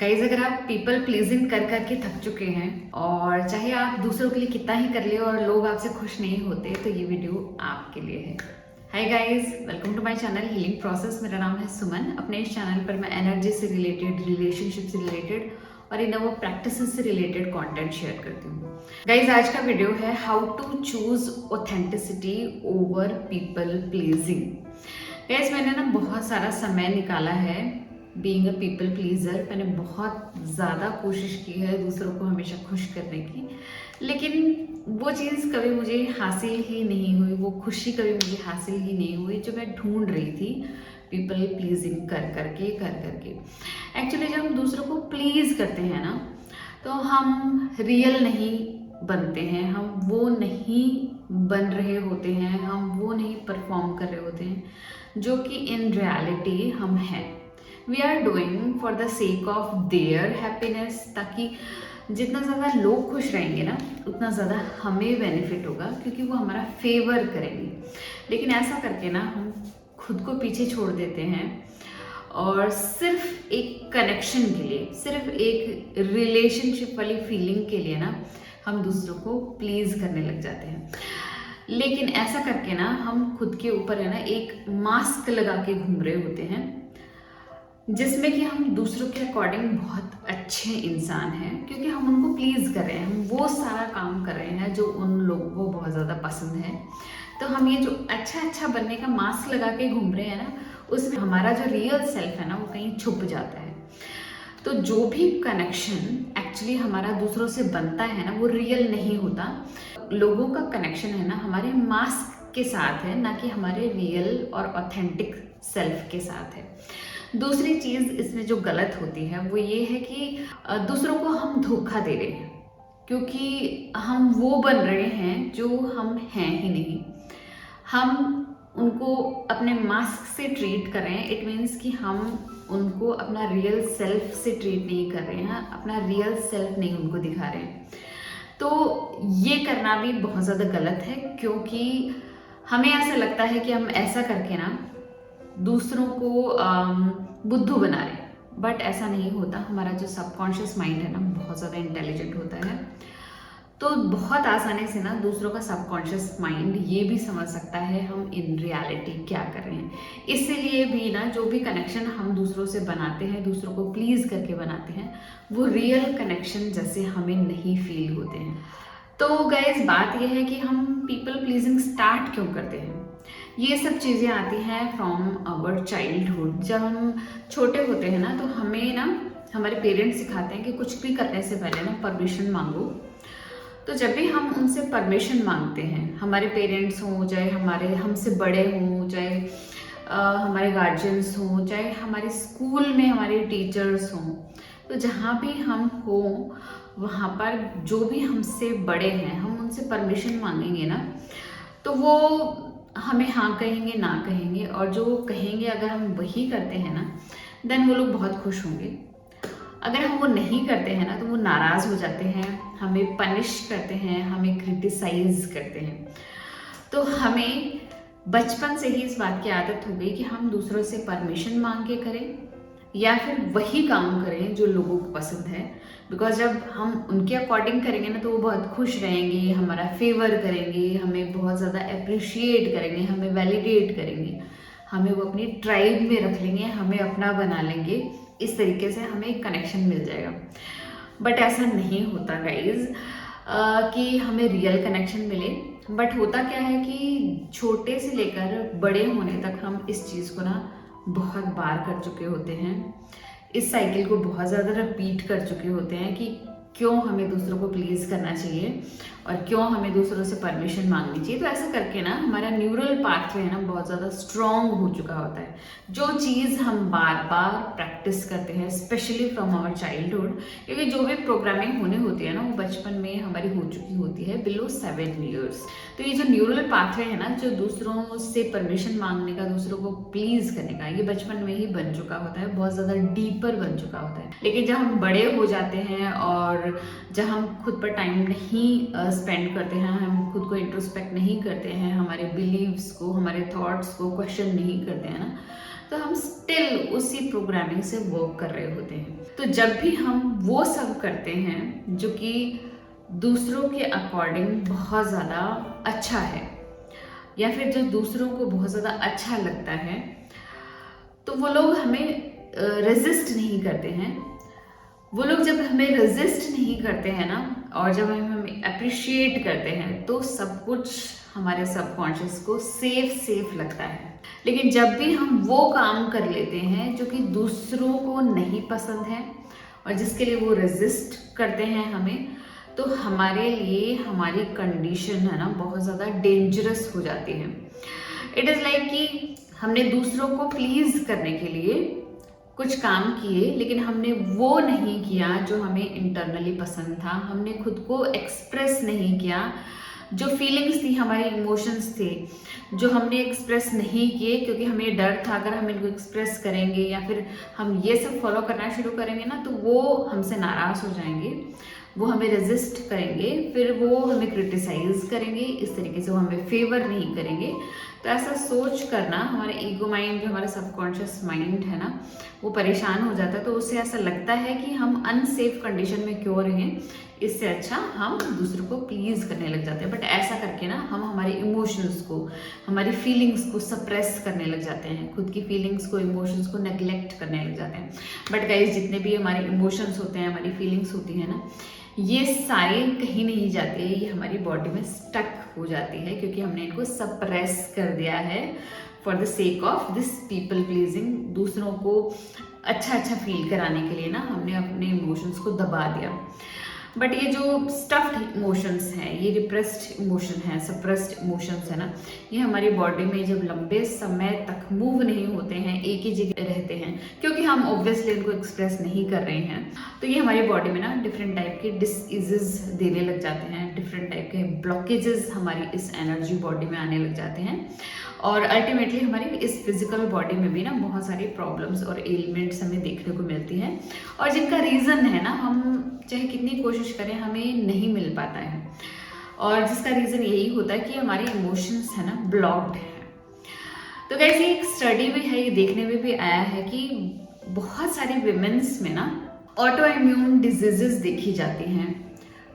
Guys, अगर आप people pleasing कर करके थक चुके हैं और चाहे आप दूसरों के लिए कितना ही कर ले और लोग आपसे खुश नहीं होते, तो ये वीडियो आपके लिए है। Hi guys, welcome to my channel healing process. मेरा नाम है सुमन। अपने इस चैनल पर मैं एनर्जी से रिलेटेड, रिलेशनशिप से रिलेटेड और इनोवा प्रैक्टिसेस से रिलेटेड कंटेंट शेयर करती हूँ। गाइज, आज का वीडियो है how to choose authenticity over people pleasing. Guys, मैंने ना बहुत सारा समय निकाला है बीइंग अ पीपल प्लीजर। मैंने बहुत ज़्यादा कोशिश की है दूसरों को हमेशा खुश करने की, लेकिन वो चीज़ कभी मुझे हासिल ही नहीं हुई, वो खुशी कभी मुझे हासिल ही नहीं हुई जो मैं ढूंढ रही थी पीपल प्लीजिंग कर करके। एक्चुअली जब हम दूसरों को प्लीज़ करते हैं ना, तो हम रियल नहीं बनते हैं, हम वो नहीं बन रहे होते हैं, हम वो नहीं परफॉर्म कर रहे होते हैं जो कि इन रियलिटी हम हैं। We are doing for the sake of their happiness, ताकि जितना ज़्यादा लोग खुश रहेंगे ना, उतना ज़्यादा हमें बेनिफिट होगा, क्योंकि वो हमारा फेवर करेंगे। लेकिन ऐसा करके ना हम खुद को पीछे छोड़ देते हैं और सिर्फ एक कनेक्शन के लिए, सिर्फ एक रिलेशनशिप वाली फीलिंग के लिए ना हम दूसरों को प्लीज़ करने लग जाते हैं। लेकिन ऐसा करके ना हम खुद के ऊपर है ना एक मास्क लगा के घूम रहे होते हैं, जिसमें कि हम दूसरों के अकॉर्डिंग बहुत अच्छे इंसान हैं, क्योंकि हम उनको प्लीज़ कर रहे हैं, हम वो सारा काम कर रहे हैं जो उन लोगों को बहुत ज़्यादा पसंद है। तो हम ये जो अच्छा बनने का मास्क लगा के घूम रहे हैं ना, उसमें हमारा जो रियल सेल्फ है ना वो कहीं छुप जाता है। तो जो भी कनेक्शन एक्चुअली हमारा दूसरों से बनता है ना, वो रियल नहीं होता। लोगों का कनेक्शन है ना हमारे मास्क के साथ है, ना कि हमारे रियल और ऑथेंटिक सेल्फ के साथ है। दूसरी चीज़ इसमें जो गलत होती है वो ये है कि दूसरों को हम धोखा दे रहे हैं, क्योंकि हम वो बन रहे हैं जो हम हैं ही नहीं। हम उनको अपने मास्क से ट्रीट कर रहे हैं। इट मीन्स कि हम उनको अपना रियल सेल्फ से ट्रीट नहीं कर रहे हैं, अपना रियल सेल्फ नहीं उनको दिखा रहे हैं। तो ये करना भी बहुत ज़्यादा गलत है, क्योंकि हमें ऐसा लगता है कि हम ऐसा करके ना दूसरों को बुद्धू बना रहे हैं, बट ऐसा नहीं होता। हमारा जो सबकॉन्शियस माइंड है ना बहुत ज़्यादा इंटेलिजेंट होता है, तो बहुत आसानी से ना दूसरों का सबकॉन्शियस माइंड ये भी समझ सकता है हम इन रियलिटी क्या कर रहे हैं। इसीलिए भी ना जो भी कनेक्शन हम दूसरों से बनाते हैं, दूसरों को प्लीज़ करके बनाते हैं, वो रियल कनेक्शन जैसे हमें नहीं फील होते हैं। तो गाइस, बात यह है कि हम पीपल प्लीजिंग स्टार्ट क्यों करते हैं। ये सब चीज़ें आती हैं फ्रॉम आवर चाइल्डहुड। जब हम छोटे होते हैं ना, तो हमें ना हमारे पेरेंट्स सिखाते हैं कि कुछ भी करने से पहले ना परमिशन मांगो। तो जब भी हम उनसे परमिशन मांगते हैं, हमारे पेरेंट्स हों, चाहे हमारे हमसे बड़े हों, चाहे हमारे गार्जियंस हों, चाहे हमारे स्कूल में हमारे टीचर्स हों, तो जहाँ भी हम हों वहाँ पर जो भी हमसे बड़े हैं, हम उनसे परमिशन मांगेंगे ना, तो वो हमें हाँ कहेंगे, ना कहेंगे, और जो वो कहेंगे अगर हम वही करते हैं ना, देन वो लोग बहुत खुश होंगे। अगर हम वो नहीं करते हैं ना, तो वो नाराज़ हो जाते हैं, हमें पनिश करते हैं, हमें क्रिटिसाइज करते हैं। तो हमें बचपन से ही इस बात की आदत हो गई कि हम दूसरों से परमिशन मांग के करें या फिर वही काम करें जो लोगों को पसंद है। बिकॉज जब हम उनके अकॉर्डिंग करेंगे ना, तो वो बहुत खुश रहेंगे, हमारा फेवर करेंगे, हमें बहुत ज़्यादा अप्रिशिएट करेंगे, हमें वैलिडेट करेंगे, हमें वो अपनी ट्राइब में रख लेंगे, हमें अपना बना लेंगे। इस तरीके से हमें एक कनेक्शन मिल जाएगा। बट ऐसा नहीं होता गाइज कि हमें रियल कनेक्शन मिले। बट होता क्या है कि छोटे से लेकर बड़े होने तक हम इस चीज़ को ना बहुत बार कर चुके होते हैं, इस साइकिल को बहुत ज़्यादा रिपीट कर चुके होते हैं कि क्यों हमें दूसरों को प्लीज़ करना चाहिए और क्यों हमें दूसरों से परमिशन मांगनी चाहिए। तो ऐसा करके ना हमारा न्यूरल पाथवे है ना बहुत ज़्यादा स्ट्रॉन्ग हो चुका होता है। जो चीज़ हम बार बार प्रैक्टिस करते हैं, स्पेशली फ्रॉम आवर चाइल्डहुड, क्योंकि जो भी प्रोग्रामिंग होने होती है ना वो बचपन में हमारी हो चुकी होती है, बिलो 7 ईयर्स। तो ये जो न्यूरल पाथवे है ना, जो दूसरों से परमिशन मांगने का, दूसरों को प्लीज़ करने का, ये बचपन में ही बन चुका होता है, बहुत ज़्यादा डीपर बन चुका होता है। लेकिन जब हम बड़े हो जाते हैं और जब हम खुद पर टाइम नहीं स्पेंड करते हैं, हम खुद को इंट्रोस्पेक्ट नहीं करते हैं, हमारे बिलीव्स को, हमारे थॉट्स को क्वेश्चन नहीं करते हैं ना, तो हम स्टिल उसी प्रोग्रामिंग से वर्क कर रहे होते हैं। तो जब भी हम वो सब करते हैं जो कि दूसरों के अकॉर्डिंग बहुत ज़्यादा अच्छा है, या फिर जो दूसरों को बहुत ज़्यादा अच्छा लगता है, तो वो लोग हमें रेजिस्ट नहीं करते हैं। वो लोग जब हमें रेजिस्ट नहीं करते हैं ना, और जब हम हमें अप्रिशिएट करते हैं, तो सब कुछ हमारे सबकॉन्शियस को सेफ लगता है। लेकिन जब भी हम वो काम कर लेते हैं जो कि दूसरों को नहीं पसंद है और जिसके लिए वो रेजिस्ट करते हैं हमें, तो हमारे लिए हमारी कंडीशन है ना बहुत ज़्यादा डेंजरस हो जाती है। इट इज़ लाइक कि हमने दूसरों को प्लीज़ करने के लिए कुछ काम किए, लेकिन हमने वो नहीं किया जो हमें इंटरनली पसंद था। हमने खुद को एक्सप्रेस नहीं किया, जो फीलिंग्स थी, हमारे इमोशंस थे, जो हमने एक्सप्रेस नहीं किए क्योंकि हमें डर था अगर हम इनको एक्सप्रेस करेंगे या फिर हम ये सब फॉलो करना शुरू करेंगे ना, तो वो हमसे नाराज़ हो जाएंगे, वो हमें रेजिस्ट करेंगे, फिर वो हमें क्रिटिसाइज करेंगे, इस तरीके से वो हमें फेवर नहीं करेंगे। तो ऐसा सोच करना हमारा ईगो माइंड, जो हमारा सबकॉन्शियस माइंड है ना, वो परेशान हो जाता है। तो उससे ऐसा लगता है कि हम अनसेफ कंडीशन में क्यों रहें, इससे अच्छा हम दूसरों को प्लीज़ करने लग जाते हैं। बट ऐसा करके ना हम हमारे इमोशंस को, हमारी फीलिंग्स को सप्रेस करने लग जाते हैं, खुद की फीलिंग्स को, इमोशंस को नेग्लेक्ट करने लग जाते हैं। बट गाइस, जितने भी हमारे इमोशंस होते हैं, हमारी फीलिंग्स होती हैं ना, ये सारे कहीं नहीं जाते, ये हमारी बॉडी में स्टक हो जाती है क्योंकि हमने इनको सप्रेस कर दिया है for the sake of this people pleasing. दूसरों को अच्छा फील कराने के लिए ना हमने अपने इमोशंस को दबा दिया। बट ये जो स्टफ्ड इमोशंस हैं, ये रिप्रेस्ड इमोशन है, सप्रेस्ड इमोशंस है ना, ये हमारी बॉडी में जब लंबे समय तक मूव नहीं होते हैं, एक ही जगह रहते हैं, क्योंकि हम ऑब्वियसली इनको एक्सप्रेस नहीं कर रहे हैं, तो ये हमारी बॉडी में ना डिफरेंट टाइप के डिसीजेस देने लग जाते हैं, डिफरेंट टाइप के ब्लॉकेजेस हमारी इस एनर्जी बॉडी में आने लग जाते हैं, और अल्टीमेटली हमारी इस फिजिकल बॉडी में भी ना बहुत सारी प्रॉब्लम्स और एलिमेंट्स हमें देखने को मिलती हैं, और जिनका रीज़न है ना, हम चाहे कितनी कोशिश करें हमें नहीं मिल पाता है, और जिसका रीज़न यही होता है कि हमारे इमोशंस है ना ब्लॉक्ड है। तो कैसे एक स्टडी में है, ये देखने में भी आया है कि बहुत सारी विमेंस में ना ऑटो इम्यून डिजीजेस देखी जाती हैं,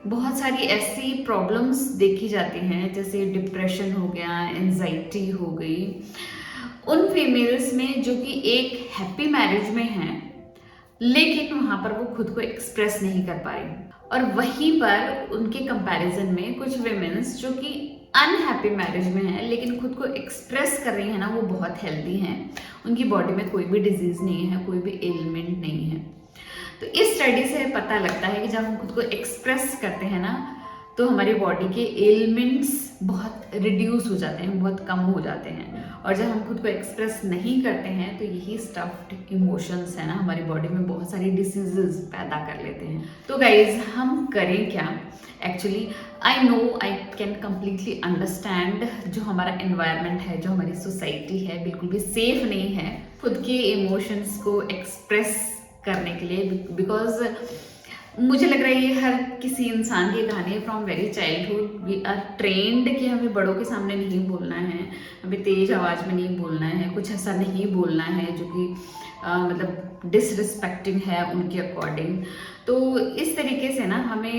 बहुत सारी ऐसी प्रॉब्लम्स देखी जाती हैं, जैसे डिप्रेशन हो गया, एंजाइटी हो गई, उन फीमेल्स में जो कि एक हैप्पी मैरिज में हैं, लेकिन वहाँ पर वो खुद को एक्सप्रेस नहीं कर पा रही। और वहीं पर उनके कंपैरिजन में कुछ विमेंस जो कि अनहैप्पी मैरिज में हैं, लेकिन खुद को एक्सप्रेस कर रही हैं ना, वो बहुत हेल्दी हैं, उनकी बॉडी में कोई भी डिजीज़ नहीं है, कोई भी एलिमेंट नहीं है। तो इस स्टडी से पता लगता है कि जब हम खुद को एक्सप्रेस करते हैं ना, तो हमारी बॉडी के एलिमेंट्स बहुत रिड्यूस हो जाते हैं, बहुत कम हो जाते हैं, और जब हम खुद को एक्सप्रेस नहीं करते हैं तो यही स्टफ्ड इमोशंस है ना हमारी बॉडी में बहुत सारी डिसीजेस पैदा कर लेते हैं। तो गाइज, हम करें क्या? Actually I know, I can completely understand, जो हमारा एनवायरनमेंट है, जो हमारी सोसाइटी है, बिल्कुल भी सेफ नहीं है खुद के इमोशंस को एक्सप्रेस करने के लिए, बिकॉज मुझे लग रहा है ये हर किसी इंसान की कहानी है। From very childhood we are trained कि हमें बड़ों के सामने नहीं बोलना है, हमें तेज आवाज़ में नहीं बोलना है, कुछ ऐसा नहीं बोलना है जो कि मतलब डिसरिस्पेक्टिंग है उनके अकॉर्डिंग। तो इस तरीके से ना हमें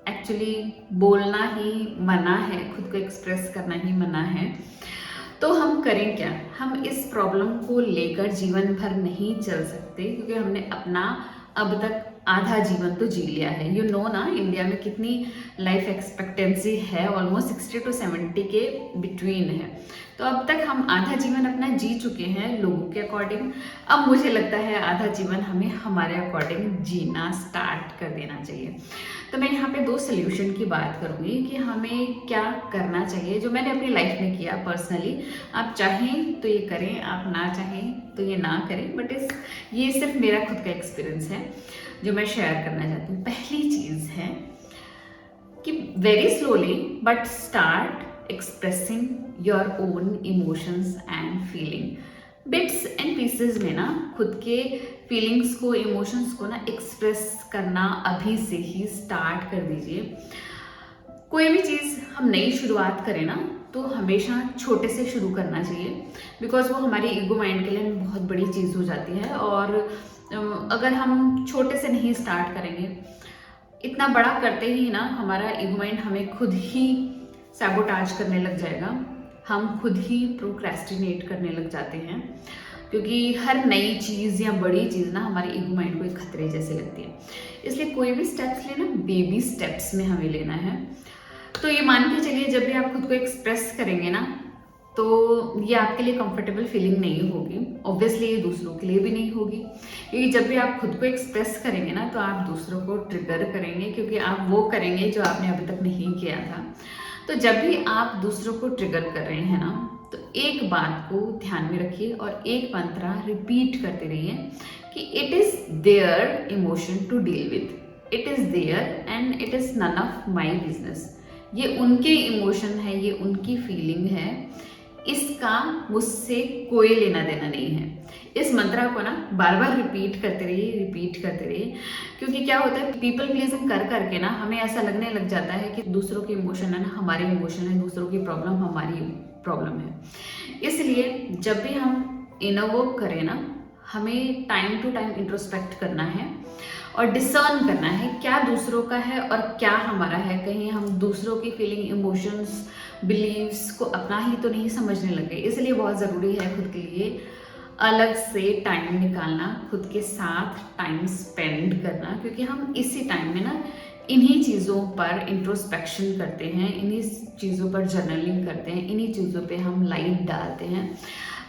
एक्चुअली बोलना ही मना है, खुद को एक्सप्रेस करना ही मना है। तो हम करें क्या? हम इस प्रॉब्लम को लेकर जीवन भर नहीं चल सकते, क्योंकि हमने अपना अब तक आधा जीवन तो जी लिया है। यू नो ना, इंडिया में कितनी लाइफ एक्सपेक्टेंसी है, ऑलमोस्ट 60 to 70 के बिटवीन है। तो अब तक हम आधा जीवन अपना जी चुके हैं लोगों के अकॉर्डिंग। अब मुझे लगता है आधा जीवन हमें हमारे अकॉर्डिंग जीना स्टार्ट कर देना चाहिए। तो मैं यहाँ पे 2 सोल्यूशन की बात करूँगी कि हमें क्या करना चाहिए, जो मैंने अपनी लाइफ में किया पर्सनली। आप चाहें तो ये करें, आप ना चाहें तो ये ना करें, बट ये सिर्फ मेरा खुद का एक्सपीरियंस है जो मैं शेयर करना चाहती हूँ। पहली चीज़ है कि very slowly but start expressing your own emotions and feeling. Bits and pieces में ना खुद के फीलिंग्स को, इमोशंस को ना एक्सप्रेस करना अभी से ही स्टार्ट कर दीजिए। कोई भी चीज़ हम नई शुरुआत करें ना, तो हमेशा छोटे से शुरू करना चाहिए, बिकॉज वो हमारे ईगो माइंड के लिए बहुत बड़ी चीज़ हो जाती है। और अगर हम छोटे से नहीं स्टार्ट करेंगे, इतना बड़ा करते ही ना हमारा ईगो माइंड हमें खुद ही सैबोटाज करने लग जाएगा, हम खुद ही प्रोक्रेस्टिनेट करने लग जाते हैं, क्योंकि हर नई चीज़ या बड़ी चीज़ ना हमारे ईगो माइंड को एक खतरे जैसे लगती है। इसलिए कोई भी स्टेप्स लेना बेबी स्टेप्स में हमें लेना है। तो ये मान के चलिए, जब भी आप खुद को एक्सप्रेस करेंगे ना, तो ये आपके लिए कंफर्टेबल फीलिंग नहीं होगी। ऑब्वियसली ये दूसरों के लिए भी नहीं होगी, क्योंकि जब भी आप खुद को एक्सप्रेस करेंगे ना, तो आप दूसरों को ट्रिगर करेंगे, क्योंकि आप वो करेंगे जो आपने अभी तक नहीं किया था। तो जब भी आप दूसरों को ट्रिगर कर रहे हैं ना, तो एक बात को ध्यान में रखिए और एक मंत्र रिपीट करते रहिए कि it is their emotion to deal with, it is their and it is none of my business. ये उनके इमोशन है, ये उनकी फीलिंग है, इसका मुझसे कोई लेना देना नहीं है। इस मंत्रा को ना बार बार रिपीट करते रहिए, क्योंकि क्या होता है, पीपल प्लीजिंग कर करके ना हमें ऐसा लगने लग जाता है कि दूसरों के इमोशन है ना हमारे इमोशन है, दूसरों की प्रॉब्लम हमारी प्रॉब्लम है। इसलिए जब भी हम इनर वर्क करें ना, हमें टाइम टू टाइम इंट्रोस्पेक्ट करना है और डिसर्न करना है क्या दूसरों का है और क्या हमारा है। कहीं हम दूसरों की फीलिंग, इमोशंस, बिलीव्स को अपना ही तो नहीं समझने लगे। इसलिए बहुत ज़रूरी है खुद के लिए अलग से टाइम निकालना, खुद के साथ टाइम स्पेंड करना, क्योंकि हम इसी टाइम में ना इन्हीं चीज़ों पर इंट्रोस्पेक्शन करते हैं, इन्हीं चीज़ों पर जर्नलिंग करते हैं, इन्हीं चीज़ों पे हम लाइट डालते हैं।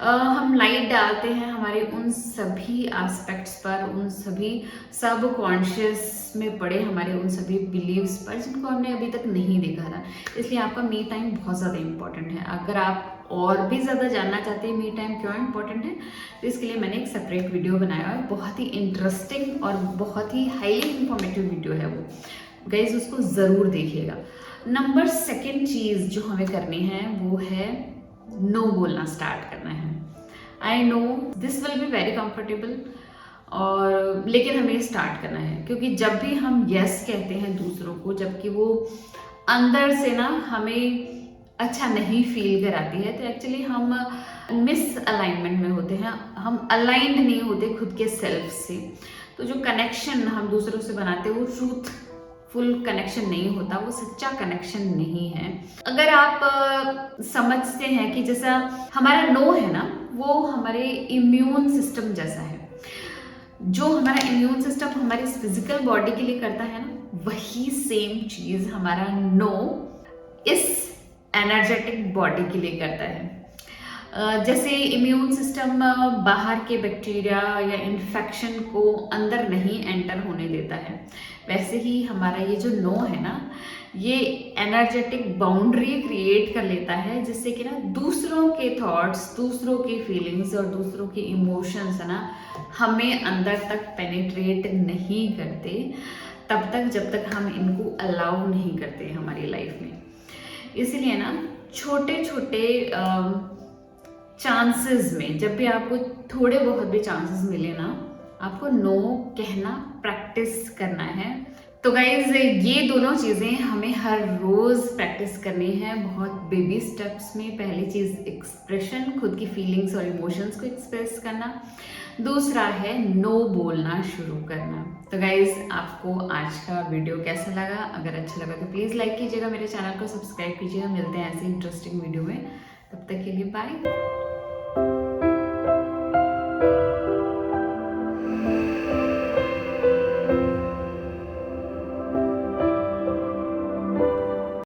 हम लाइट डालते हैं हमारे उन सभी एस्पेक्ट्स पर, उन सभी सब कॉन्शियस में पड़े हमारे उन सभी बिलीव्स पर जिनको हमने अभी तक नहीं देखा था। इसलिए आपका मी टाइम बहुत ज़्यादा इम्पॉर्टेंट है। अगर आप और भी ज़्यादा जानना चाहते हैं मी टाइम क्यों इम्पॉर्टेंट है, तो इसके लिए मैंने एक सेपरेट वीडियो बनाया है। बहुत ही इंटरेस्टिंग और बहुत ही हाईली इंफॉर्मेटिव वीडियो है वो, गाइज उसको ज़रूर देखिएगा। नंबर सेकेंड चीज़ जो हमें करनी है वो है नो बोलना स्टार्ट करना है। I know this will be very comfortable, और लेकिन हमें स्टार्ट करना है, क्योंकि जब भी हम यस कहते हैं दूसरों को, जबकि वो अंदर से ना हमें अच्छा नहीं फील कराती है, तो एक्चुअली हम मिस अलाइनमेंट में होते हैं, हम अलाइंड नहीं होते खुद के सेल्फ से। तो जो कनेक्शन हम दूसरों से बनाते हैं वो ट्रूथफुल कनेक्शन नहीं होता, वो सच्चा कनेक्शन नहीं है। अगर आप समझते हैं कि जैसा हमारा नो है ना, वो हमारे इम्यून सिस्टम जैसा है। जो हमारा इम्यून सिस्टम हमारी फिजिकल बॉडी के लिए करता है ना, वही सेम चीज़ हमारा नो इस एनर्जेटिक बॉडी के लिए करता है। जैसे इम्यून सिस्टम बाहर के बैक्टीरिया या इन्फेक्शन को अंदर नहीं एंटर होने देता है, वैसे ही हमारा ये जो नो है ना, ये एनर्जेटिक बाउंड्री क्रिएट कर लेता है, जिससे कि ना दूसरों के थॉट्स, दूसरों की फीलिंग्स और दूसरों के इमोशंस है ना हमें अंदर तक पेनिट्रेट नहीं करते, तब तक जब तक हम इनको अलाउ नहीं करते हमारी लाइफ में। इसलिए ना छोटे छोटे चांसेस में, जब भी आपको थोड़े बहुत भी चांसेस मिले ना, आपको नो कहना प्रैक्टिस करना है। तो गाइज ये दोनों चीज़ें हमें हर रोज़ प्रैक्टिस करनी है, बहुत बेबी स्टेप्स में। पहली चीज़ एक्सप्रेशन, खुद की फीलिंग्स और इमोशंस को एक्सप्रेस करना। दूसरा है नो बोलना शुरू करना। तो गाइज आपको आज का वीडियो कैसा लगा? अगर अच्छा लगा तो प्लीज़ लाइक कीजिएगा, मेरे चैनल को सब्सक्राइब कीजिएगा। मिलते हैं ऐसी इंटरेस्टिंग वीडियो में, तब तक के लिए बाय।